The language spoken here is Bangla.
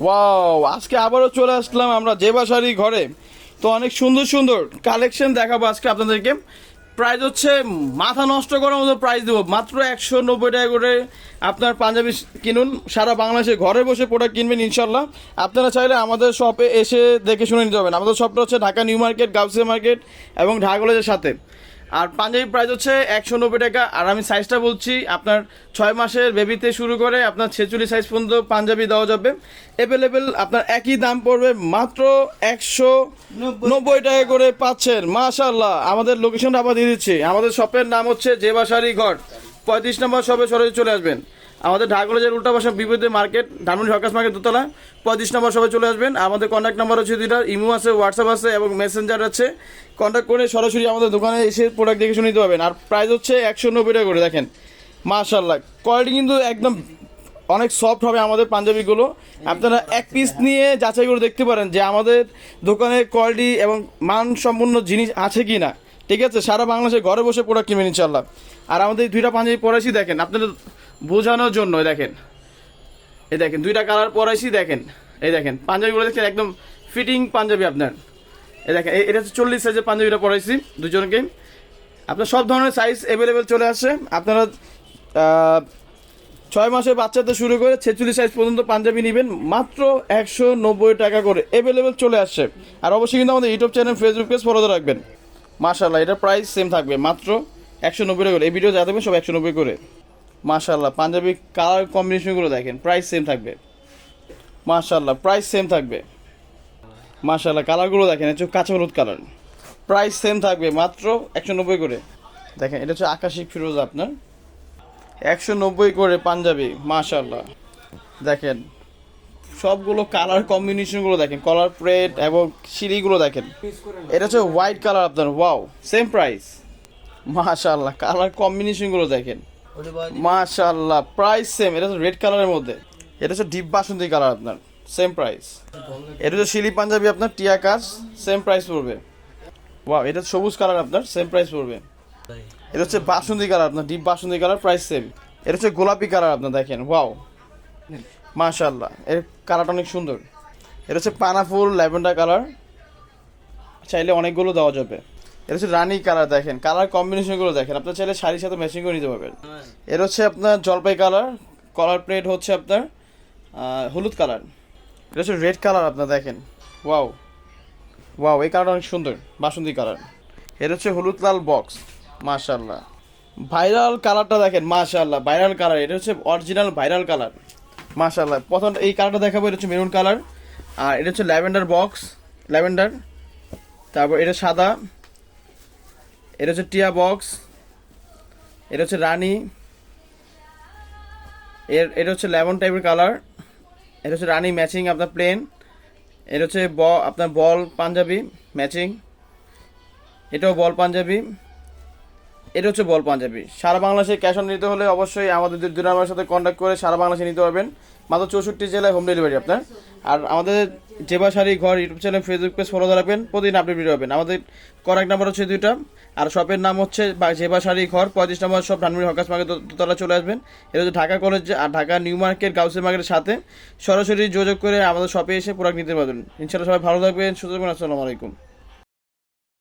ওয়াও, আজকে আবারও চলে আসলাম আমরা জেবা শাড়ি ঘরে। তো অনেক সুন্দর সুন্দর কালেকশন দেখাবো আজকে আপনাদেরকে। প্রাইস হচ্ছে মাথা নষ্ট করার মতো প্রাইস দেবো, মাত্র 190 টাকা করে। আপনার পাঞ্জাবি কিনুন, সারা বাংলাদেশে ঘরে বসে প্রোডাক্ট কিনবেন ইনশাল্লাহ। আপনারা চাইলে আমাদের শপে এসে দেখে শুনে নিতে পারবেন। আমাদের শপটা হচ্ছে Dhaka new market, Gausia market এবং ঢাকা কলেজের সাথে। আর পাঞ্জাবি প্রাইস হচ্ছে 190 টাকা। আর আমি সাইজটা বলছি, আপনার 6 মাসের বেবিতে শুরু করে আপনার 46 সাইজ পর্যন্ত পাঞ্জাবি দেওয়া যাবে অ্যাভেলেবেল। আপনার একই দাম পড়বে, মাত্র 190 টাকা করে পাচ্ছেন। মাশাআল্লাহ, আমাদের লোকেশনটা আবার দিয়ে দিচ্ছি। আমাদের শপের নাম হচ্ছে জেবা শাড়ি ঘর, 35 নম্বর শপে সরাসরি চলে আসবেন। আমাদের ঢাকা কলেজের উল্টা পাশে বিপরীতে মার্কেট, ধানমন্ডি হকার্স মার্কেট দোতলা, 35 নম্বর সবাই চলে আসবেন। আমাদের কন্ট্যাক্ট নাম্বার হচ্ছে দুইটা, ইমো আছে, হোয়াটসঅ্যাপ আছে এবং মেসেঞ্জার আছে। কন্ট্যাক্ট করে সরাসরি আমাদের দোকানে এসে প্রোডাক্ট দেখে শুনে নিতে পারবেন। আর প্রাইস হচ্ছে 190 টাকা করে। দেখেন মাশাআল্লাহ, কোয়ালিটি কিন্তু একদম অনেক সফট হবে আমাদের পাঞ্জাবিগুলো। আপনারা এক পিস নিয়ে যাচাই করে দেখতে পারেন যে আমাদের দোকানের কোয়ালিটি এবং মানসম্পন্ন জিনিস আছে কি না। ঠিক আছে, সারা বাংলাদেশে ঘরে বসে প্রোডাক্ট কিনবেন ইনশাল্লাহ। আর আমাদের দুইটা পাঞ্জাবি পরাইছি, দেখেন আপনাদের বোঝানোর জন্য। দেখেন, এই দেখেন দুইটা কালার পরাইছি, দেখেন এই দেখেন পাঞ্জাবিগুলো দেখেন, একদম ফিটিং পাঞ্জাবি আপনার। এই দেখেন, এটা হচ্ছে 40 সাইজের পাঞ্জাবিটা পরাইছি দুজনকে। আপনার সব ধরনের সাইজ অ্যাভেলেবেল চলে আসছে। আপনারা 6 মাসের বাচ্চাতে শুরু করে 46 সাইজ পর্যন্ত পাঞ্জাবি নেবেন, মাত্র 190 টাকা করে অ্যাভেলেবেল চলে আসছে। আর অবশ্যই কিন্তু আমাদের YouTube channel, Facebook page follow রাখবেন। মাশাআল্লাহ, এটা প্রাইস সেম থাকবে, মাত্র 190 টাকা করে। এই ভিডিও যা দেবেন সব 190 করে। মাশাআল্লাহ, পাঞ্জাবি কালার কম্বিনেশনগুলো দেখেন, প্রাইস সেম থাকবে। মাশাআল্লাহ, প্রাইস সেম থাকবে। মাশাআল্লাহ, কালারগুলো দেখেন, এটা হচ্ছে কাঁচা হলুদ কালার, প্রাইস সেম থাকবে, মাত্র 190 করে। দেখেন, এটা হচ্ছে আকাশি ফিরোজা, আপনার 190 করে পাঞ্জাবি। মাশাআল্লাহ, দেখেন সবগুলো কালার কম্বিনেশনগুলো দেখেন, কলার প্লেট এবং সিঁড়িগুলো দেখেন। এটা হচ্ছে হোয়াইট কালার আপনার, ওয়াও, সেম প্রাইস। মাশাআল্লাহ, কালার কম্বিনেশনগুলো দেখেন, মাশাআল্লাহ, প্রাইস সেম। এটা হচ্ছে রেড কালারের মধ্যে, এটা হচ্ছে ডিপ বাসন্তী কালার আপনার, সেম প্রাইস। এটা হচ্ছে শিলি পাঞ্জাবি আপনার, টিয়া কাজ, সেম প্রাইস পড়বে। ওয়াও, এটা সবুজ কালার আপনার, সেম প্রাইস পড়বে। এটা হচ্ছে বাসন্তী কালার আপনার, ডিপ বাসন্তী কালার, প্রাইস সেম। এটা হচ্ছে গোলাপি কালার আপনার, দেখেন ওয়াও, মাশাআল্লাহ, এর কালারটা অনেক সুন্দর। এটা হচ্ছে পানাফুল ল্যাভেন্ডার কালার, চাইলে অনেকগুলো দেওয়া যাবে। এটা হচ্ছে রানী কালার, দেখেন কালার কম্বিনেশনগুলো দেখেন, আপনার চাইলে শাড়ির সাথে ম্যাচিং করে নিতে পারবেন। এটা হচ্ছে আপনার জলপাই কালার, কলার প্লেট হচ্ছে আপনার হলুদ কালার। এটা হচ্ছে রেড কালার আপনার, দেখেন ওয়াও ওয়াও, এই কালারটা অনেক সুন্দর, বাসন্তী কালার। এটা হচ্ছে হলুদ লাল বক্স, মাশাআল্লাহ। ভাইরাল কালারটা দেখেন, মাশাআল্লাহ, ভাইরাল কালার, এটা হচ্ছে অরিজিনাল ভাইরাল কালার, মাশাআল্লাহ। প্রথম এই কালারটা দেখাবো, এটা হচ্ছে মেরুন কালার। আর এটা হচ্ছে ল্যাভেন্ডার বক্স, ল্যাভেন্ডার। তারপর এটা সাদা, এটা হচ্ছে টিয়া বক্স, এটা হচ্ছে রানী, এটা হচ্ছে লেমন টাইপের কালার। এটা হচ্ছে রানী ম্যাচিং আপনার প্লেন। এটা হচ্ছে আপনার বল পাঞ্জাবি ম্যাচিং, এটাও বল পাঞ্জাবি, এটা হচ্ছে বল পাঞ্জাবি। সারা বাংলাদেশে ক্যাশ অন নিতে হলে অবশ্যই আমাদের দুই নাম্বারের সাথে কন্ট্যাক্ট করে সারা বাংলাদেশে নিতে পারবেন, মাত্র 64 জেলায় হোম ডেলিভারি আপনার। আর আমাদের জেবা শাড়ি ঘর YouTube channel, Facebook page follow রাখবেন, প্রতিদিন আপডেট ভিডিও পাবেন। আমাদের কন্ট্যাক্ট নাম্বার হচ্ছে দুইটা। আর শপের নাম হচ্ছে জেবা শাড়ি ঘর, 35 নম্বর শপ, ধানমন্ডি হকার্স মার্কেট দোতলা চলে আসবেন। এটা হচ্ছে ঢাকা কলেজ আর ঢাকা নিউ মার্কেট, গাউসিয়া মার্কেটের সাথে। সরাসরি যোগাযোগ করে আমাদের শপে এসে প্রোডাক্ট নিতে পারবেন ইনশাআল্লাহ। সবাই ভালো থাকবেন, সুস্থ থাকবেন, আসসালামু আলাইকুম।